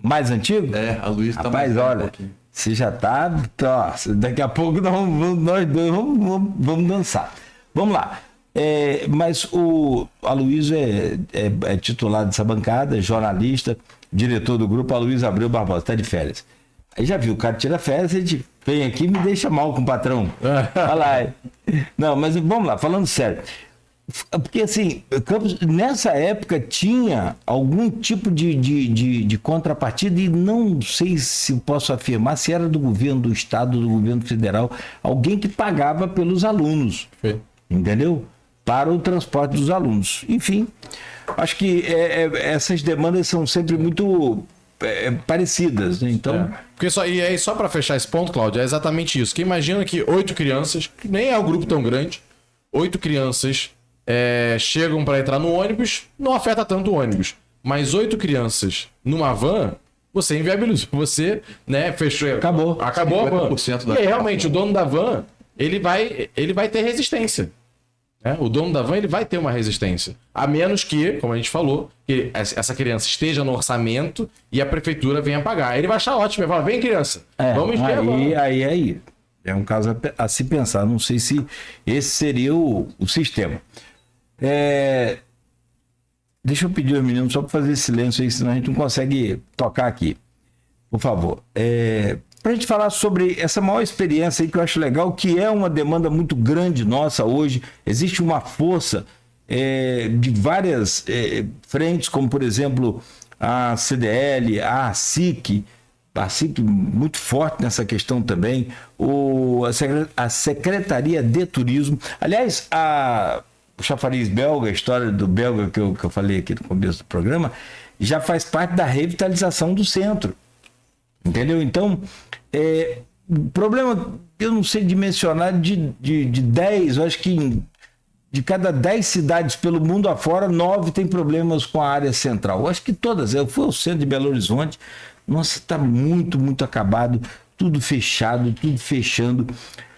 Mais antigo? A Luiz tá mais olha, você já tá... Nossa, daqui a pouco nós dois vamos dançar. Vamos lá. Mas o Aloysio é titular dessa bancada, jornalista, diretor do grupo, Aloysio Abreu Barbosa, está de férias. Aí já viu, o cara tira férias, a gente vem aqui e me deixa mal com o patrão. Olha lá. Não, mas vamos lá, falando sério. Porque assim, Campos, nessa época tinha algum tipo de contrapartida e não sei se posso afirmar se era do governo do estado, do governo federal, alguém que pagava pelos alunos, entendeu? Para o transporte dos alunos. Enfim, acho que essas demandas são sempre muito parecidas, né? Então... Porque só para fechar esse ponto, Cláudio, é exatamente isso. Que imagina que 8 crianças, que nem é um grupo tão grande, 8 crianças... chegam para entrar no ônibus, não afeta tanto o ônibus. Mas 8 crianças numa van, você inviabilizou. Você, né, fechou. Acabou a van. E aí, realmente, o dono da van, ele vai ter resistência. O dono da van ele vai ter uma resistência. A menos que, como a gente falou, que essa criança esteja no orçamento e a prefeitura venha pagar. Ele vai achar ótimo, ele vai falar, vem criança, vamos encher a van. Aí. É um caso a se pensar. Não sei se esse seria o sistema. Deixa eu pedir aos meninos só para fazer silêncio aí, senão a gente não consegue tocar aqui. Por favor. Para a gente falar sobre essa maior experiência aí que eu acho legal, que é uma demanda muito grande nossa hoje. Existe uma força de várias frentes, como por exemplo a CDL, a ASIC muito forte nessa questão também, a Secretaria de Turismo. Aliás, o chafariz belga, a história do belga que eu falei aqui no começo do programa, já faz parte da revitalização do centro. Entendeu? Então, o problema, eu não sei dimensionar, de 10, eu acho que de cada 10 cidades pelo mundo afora, 9 tem problemas com a área central. Eu acho que todas. Eu fui ao centro de Belo Horizonte, nossa, está muito, muito acabado, tudo fechado, tudo fechando.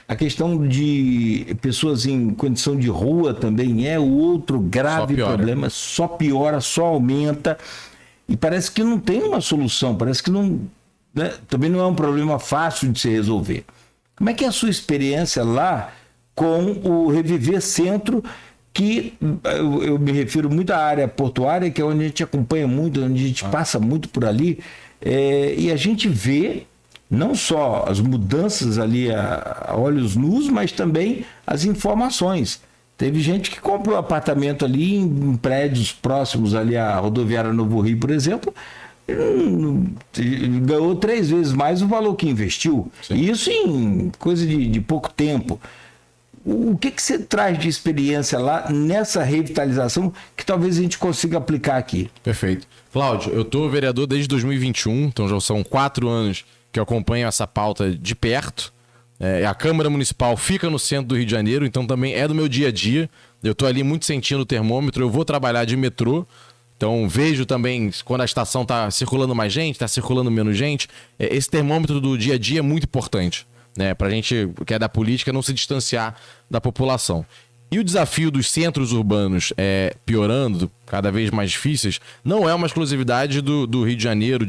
A questão de pessoas em condição de rua também é o outro grave problema, só piora, só aumenta. E parece que não tem uma solução, parece que não... Né? Também não é um problema fácil de se resolver. Como é que é a sua experiência lá com o Reviver Centro, que eu me refiro muito à área portuária, que é onde a gente acompanha muito, onde a gente passa muito por ali, e a gente vê não só as mudanças ali a olhos nus, mas também as informações. Teve gente que comprou apartamento ali em prédios próximos ali à rodoviária Novo Rio, por exemplo, ganhou 3 vezes mais o valor que investiu. Sim. Isso em coisa de pouco tempo. O que você traz de experiência lá nessa revitalização que talvez a gente consiga aplicar aqui? Perfeito. Cláudio, eu estou vereador desde 2021, então já são 4 anos que eu acompanho essa pauta de perto. A Câmara Municipal fica no centro do Rio de Janeiro, então também é do meu dia a dia. Eu estou ali muito sentindo o termômetro, eu vou trabalhar de metrô. Então vejo também quando a estação está circulando mais gente, está circulando menos gente. Esse termômetro do dia a dia é muito importante, né? Para a gente que é da política não se distanciar da população. E o desafio dos centros urbanos piorando, cada vez mais difíceis, não é uma exclusividade do Rio de Janeiro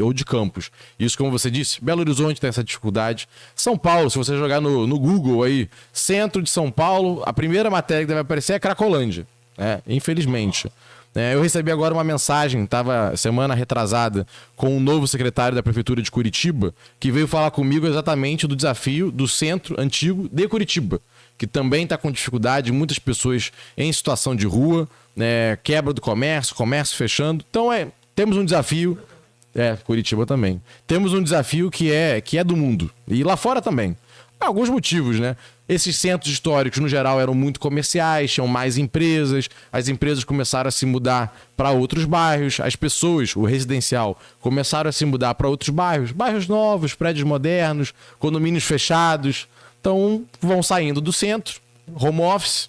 ou de Campos. Isso, como você disse, Belo Horizonte tem essa dificuldade. São Paulo, se você jogar no Google aí, centro de São Paulo, a primeira matéria que deve aparecer é Cracolândia, infelizmente. Eu recebi agora uma mensagem, estava semana retrasada, com um novo secretário da Prefeitura de Curitiba, que veio falar comigo exatamente do desafio do centro antigo de Curitiba, que também está com dificuldade, muitas pessoas em situação de rua, quebra do comércio fechando. Então temos um desafio, Curitiba também, temos um desafio que é do mundo, e lá fora também. Alguns motivos, né? Esses centros históricos, no geral, eram muito comerciais, tinham mais empresas, as empresas começaram a se mudar para outros bairros, as pessoas, o residencial, começaram a se mudar para outros bairros novos, prédios modernos, condomínios fechados. Então, vão saindo do centro, home office,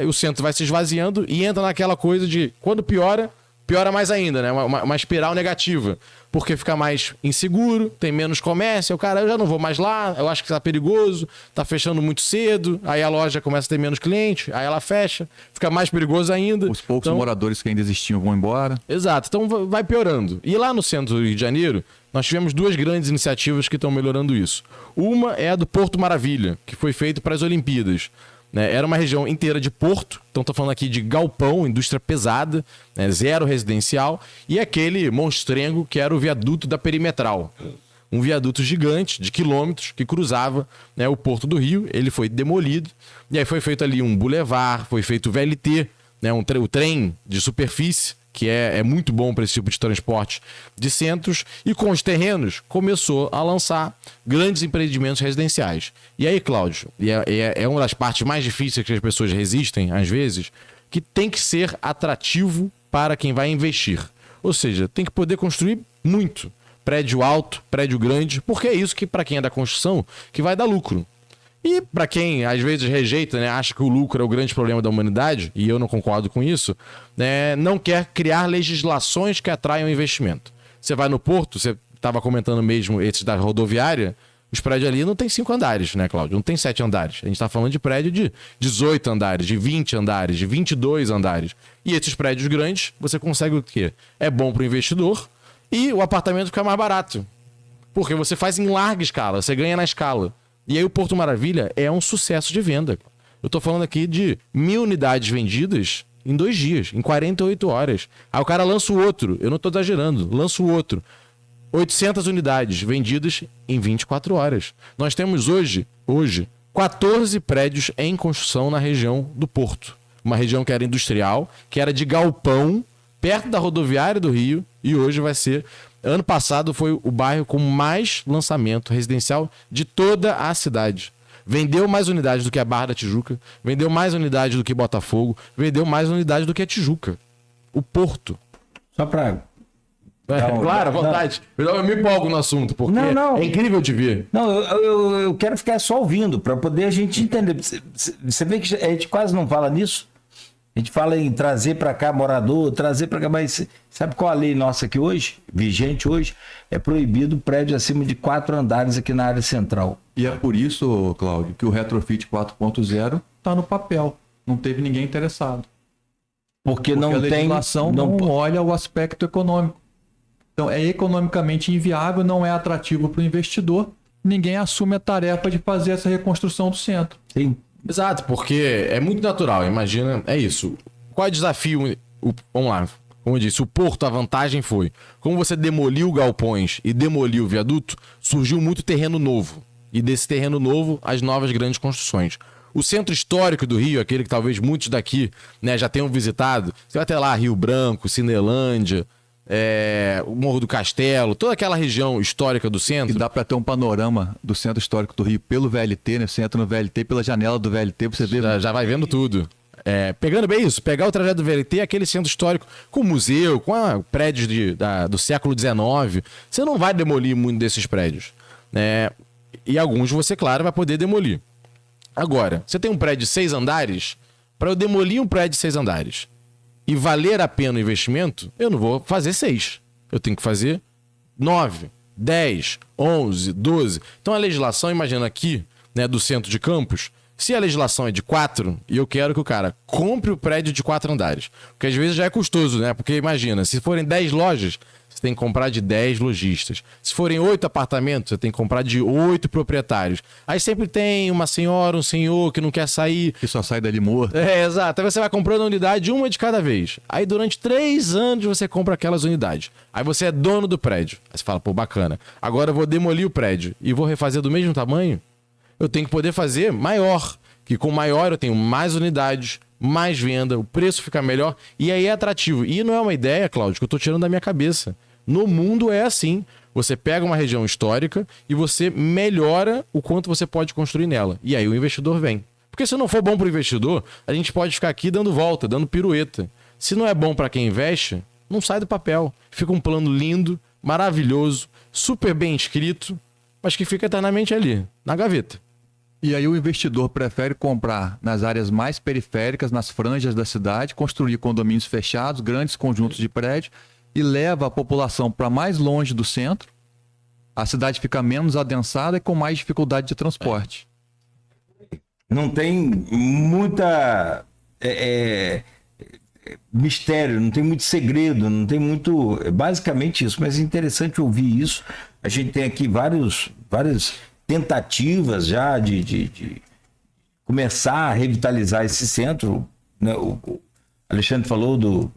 o centro vai se esvaziando e entra naquela coisa de, quando piora mais ainda, né? Uma espiral negativa. Porque fica mais inseguro, tem menos comércio, eu já não vou mais lá, eu acho que tá perigoso, tá fechando muito cedo, aí a loja começa a ter menos cliente, aí ela fecha, fica mais perigoso ainda. Os poucos moradores que ainda existiam vão embora. Exato, então vai piorando. E lá no centro do Rio de Janeiro, nós tivemos 2 grandes iniciativas que estão melhorando isso. Uma é a do Porto Maravilha, que foi feito para as Olimpíadas. Era uma região inteira de porto, então estou falando aqui de galpão, indústria pesada, zero residencial, e aquele monstrengo que era o viaduto da Perimetral. Um viaduto gigante, de quilômetros, que cruzava o Porto do Rio. Ele foi demolido, e aí foi feito ali um bulevar, foi feito o VLT, o trem de superfície, que é muito bom para esse tipo de transporte de centros, e com os terrenos começou a lançar grandes empreendimentos residenciais. E aí, Cláudio, é uma das partes mais difíceis que as pessoas resistem, às vezes, que tem que ser atrativo para quem vai investir. Ou seja, tem que poder construir muito. Prédio alto, prédio grande, porque é isso que, para quem é da construção, que vai dar lucro. E para quem às vezes rejeita, acha que o lucro é o grande problema da humanidade, e eu não concordo com isso, não quer criar legislações que atraiam investimento. Você vai no porto, você estava comentando mesmo esses da rodoviária, Os prédios ali não tem 5 andares, né, Cláudio? Não tem 7 andares. A gente tá falando de prédio de 18 andares, de 20 andares, de 22 andares. E esses prédios grandes, você consegue o quê? É bom pro investidor e o apartamento fica mais barato. Porque você faz em larga escala, você ganha na escala. E aí o Porto Maravilha é um sucesso de venda. Eu tô falando aqui de 1.000 unidades vendidas em 2 dias, em 48 horas. Aí o cara lança o outro, eu não tô exagerando, lança o outro. 800 unidades vendidas em 24 horas. Nós temos hoje 14 prédios em construção na região do Porto. Uma região que era industrial, que era de galpão, perto da rodoviária do Rio, e hoje vai ser... Ano passado foi o bairro com mais lançamento residencial de toda a cidade. Vendeu mais unidades do que a Barra da Tijuca, vendeu mais unidades do que Botafogo, vendeu mais unidades do que a Tijuca. O Porto. Só para... claro, à vontade. Eu me empolgo no assunto, porque é incrível de ver. Não, eu quero ficar só ouvindo, para poder a gente entender. Você vê que a gente quase não fala nisso. A gente fala em trazer para cá morador, trazer para cá, mas sabe qual a lei nossa aqui hoje, vigente hoje? É proibido prédio acima de 4 andares aqui na área central. E é por isso, Cláudio, que o Retrofit 4.0 está no papel. Não teve ninguém interessado. Porque a legislação não olha o aspecto econômico. Então, é economicamente inviável, não é atrativo para o investidor. Ninguém assume a tarefa de fazer essa reconstrução do centro. Sim. Exato, porque é muito natural, imagina, é isso. Qual é o desafio? Vamos lá, como eu disse, o Porto, a vantagem foi, como você demoliu galpões e demoliu o viaduto, surgiu muito terreno novo. E desse terreno novo, as novas grandes construções. O centro histórico do Rio, aquele que talvez muitos daqui, né, já tenham visitado, você vai até lá, Rio Branco, Cinelândia, o Morro do Castelo, toda aquela região histórica do centro. E dá para ter um panorama do centro histórico do Rio pelo VLT, né? Você entra no VLT, pela janela do VLT, você vê... Já vai vendo tudo. Pegando bem isso, pegar o trajeto do VLT, aquele centro histórico com museu, com prédios do século XIX, você não vai demolir muito desses prédios. E alguns você, claro, vai poder demolir. Agora, você tem um prédio de 6 andares, para eu demolir um prédio de 6 andares e valer a pena o investimento, eu não vou fazer 6. Eu tenho que fazer 9, 10, 11, 12. Então a legislação, imagina aqui, né, do centro de Campos, se a legislação é de 4, e eu quero que o cara compre o prédio de 4 andares. Porque às vezes já é custoso, né? Porque imagina, se forem 10 lojas, você tem que comprar de 10 lojistas. Se forem 8 apartamentos, você tem que comprar de 8 proprietários. Aí sempre tem uma senhora, um senhor que não quer sair. Que só sai dali morto. Exato. Aí você vai comprando a unidade, uma de cada vez. Aí durante 3 anos você compra aquelas unidades. Aí você é dono do prédio. Aí você fala, pô, bacana. Agora eu vou demolir o prédio e vou refazer do mesmo tamanho? Eu tenho que poder fazer maior. Que com maior eu tenho mais unidades, mais venda, o preço fica melhor e aí é atrativo. E não é uma ideia, Cláudio, que eu tô tirando da minha cabeça. No mundo é assim. Você pega uma região histórica e você melhora o quanto você pode construir nela. E aí o investidor vem. Porque se não for bom para o investidor, a gente pode ficar aqui dando volta, dando pirueta. Se não é bom para quem investe, não sai do papel. Fica um plano lindo, maravilhoso, super bem escrito, mas que fica eternamente ali, na gaveta. E aí o investidor prefere comprar nas áreas mais periféricas, nas franjas da cidade, construir condomínios fechados, grandes conjuntos de prédio, e leva a população para mais longe do centro, a cidade fica menos adensada e com mais dificuldade de transporte. Não tem muita mistério, não tem muito segredo, não tem muito... É basicamente isso, mas é interessante ouvir isso. A gente tem aqui várias tentativas já de começar a revitalizar esse centro, né? O Alexandre falou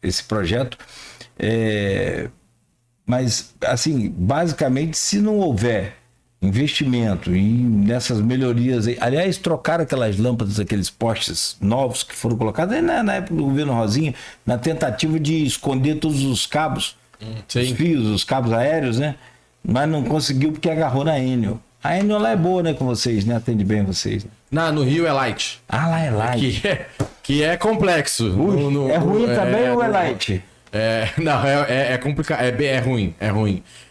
desse projeto. Mas, assim, basicamente, se não houver investimento nessas melhorias, aliás, trocaram aquelas lâmpadas, aqueles postes novos que foram colocados na época do governo Rosinha, na tentativa de esconder todos os cabos, os fios, os cabos aéreos, né? Mas não conseguiu porque agarrou na Enel. A Enel lá é boa, né, com vocês, né? Atende bem vocês. Né? No Rio é light. Ah, lá é light. Que é complexo. É ruim também ou é light? Não, é complicado, é ruim.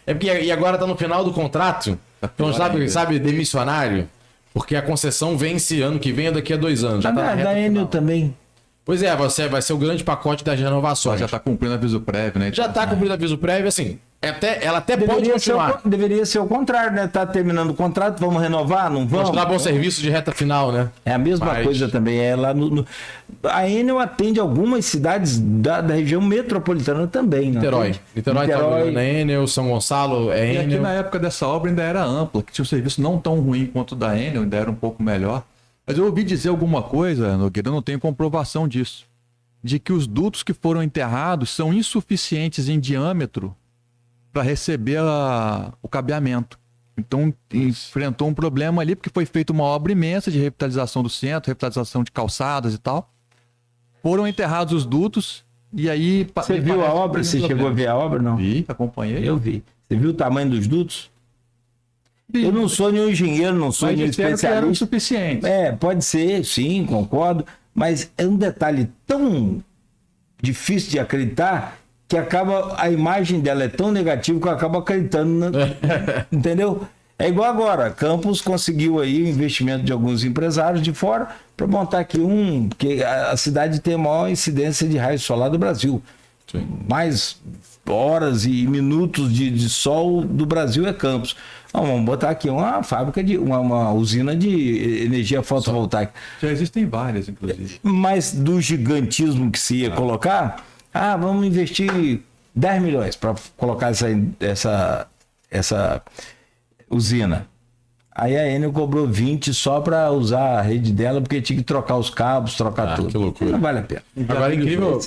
É porque e agora tá no final do contrato, então sabe, demissionário, porque a concessão vence ano que vem ou daqui a 2 anos. Da Enel também. Pois é, vai ser o grande pacote das renovações. Já está cumprindo aviso prévio, né? Já está cumprindo aviso prévio, assim. Ela até pode continuar. Deveria ser o contrário, né? Tá terminando o contrato, vamos renovar, não vamos? Mostrar bom serviço de reta final, né? É a mesma coisa também. É lá A Enel atende algumas cidades da região metropolitana também. Niterói tá na Enel, São Gonçalo é Enel. E aqui na época dessa obra ainda era ampla, que tinha um serviço não tão ruim quanto o da Enel, ainda era um pouco melhor. Mas eu ouvi dizer alguma coisa, Nogueira, eu não tenho comprovação disso, de que os dutos que foram enterrados são insuficientes em diâmetro para receber o cabeamento. Então, enfrentou um problema ali, porque foi feita uma obra imensa de revitalização do centro, revitalização de calçadas e tal. Foram enterrados os dutos e aí... Você viu a obra? Você chegou a ver a obra, não? Vi, acompanhei. Eu vi. Você viu o tamanho dos dutos? Eu não sou nenhum engenheiro, não sou nenhum especialista. Que eram suficientes. Pode ser, sim, concordo. Mas é um detalhe tão difícil de acreditar que a imagem dela é tão negativa que eu acabo acreditando, entendeu? É igual agora, Campos conseguiu aí o investimento de alguns empresários de fora para montar aqui porque a cidade tem a maior incidência de raio solar do Brasil. Sim. Mais horas e minutos de sol do Brasil é Campos. Vamos botar aqui uma fábrica uma usina de energia fotovoltaica. Já existem várias, inclusive. Mas do gigantismo que se ia colocar, vamos investir 10 milhões para colocar essa usina. Aí a Enel cobrou 20 só para usar a rede dela, porque tinha que trocar os cabos, trocar tudo. Que loucura. Não vale a pena. Agora é incrível.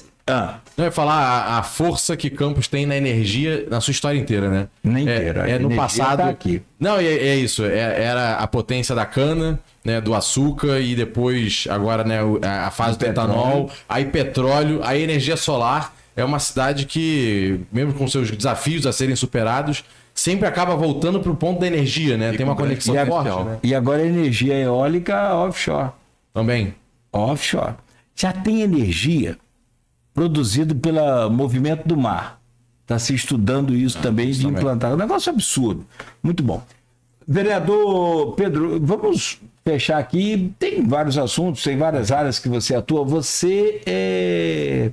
Não é falar a força que Campos tem na energia na sua história inteira, né? Nem inteira. No passado. Tá aqui. Não, é isso. Era a potência da cana, né, do açúcar e depois, agora, né, a fase do etanol, aí petróleo, aí energia solar. É uma cidade que, mesmo com seus desafios a serem superados, sempre acaba voltando para o ponto da energia, né? Tem uma conexão forte. Né? E agora a energia eólica offshore. Também. Offshore. Já tem energia produzido pelo movimento do mar. Está se estudando isso também de implantar. É um negócio absurdo. Muito bom. Vereador Pedro, vamos fechar aqui. Tem vários assuntos, tem várias áreas que você atua. Você é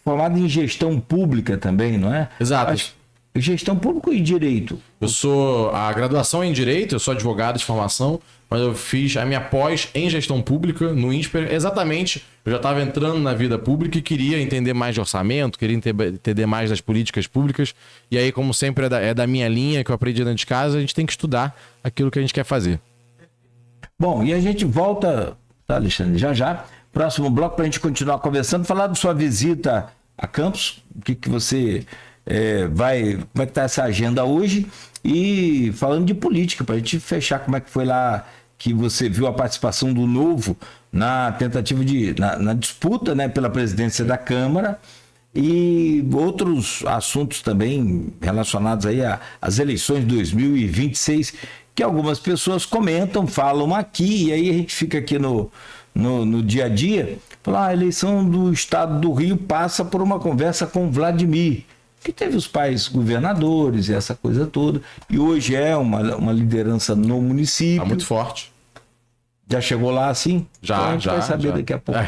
formado em gestão pública também, não é? Exato. Gestão pública e direito. Eu sou a graduação em direito, eu sou advogado de formação, mas eu fiz a minha pós em gestão pública no INSPER. Exatamente, eu já estava entrando na vida pública e queria entender mais de orçamento, queria entender mais das políticas públicas. E aí, como sempre é da minha linha, que eu aprendi dentro de casa, a gente tem que estudar aquilo que a gente quer fazer. Bom, e a gente volta, tá, Alexandre, já. Próximo bloco para a gente continuar conversando, falar da sua visita a Campos, o que você... como é que está essa agenda hoje, e falando de política, para a gente fechar como é que foi lá que você viu a participação do Novo na tentativa na disputa, né, pela presidência da Câmara, e outros assuntos também relacionados aí às eleições de 2026, que algumas pessoas comentam, falam aqui, e aí a gente fica aqui no dia a dia, falar, a eleição do estado do Rio passa por uma conversa com Vladimir, que teve os pais governadores e essa coisa toda, e hoje é uma liderança no município. Está muito forte. Já chegou lá assim? Já, então a gente vai saber daqui a pouco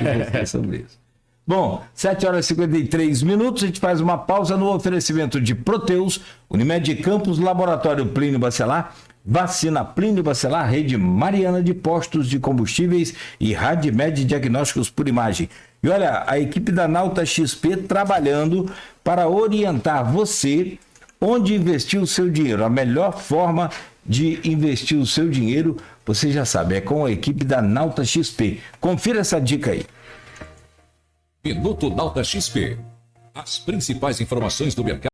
sobre isso. Bom, 7h53, a gente faz uma pausa no oferecimento de Proteus, Unimed Campos, Laboratório Plínio Bacelar, Vacina Plínio Bacelar, Rede Mariana de Postos de Combustíveis e Radmed Diagnósticos por Imagem. E olha, a equipe da Nauta XP trabalhando para orientar você onde investir o seu dinheiro. A melhor forma de investir o seu dinheiro, você já sabe, é com a equipe da Nauta XP. Confira essa dica aí. Minuto Nauta XP. As principais informações do mercado.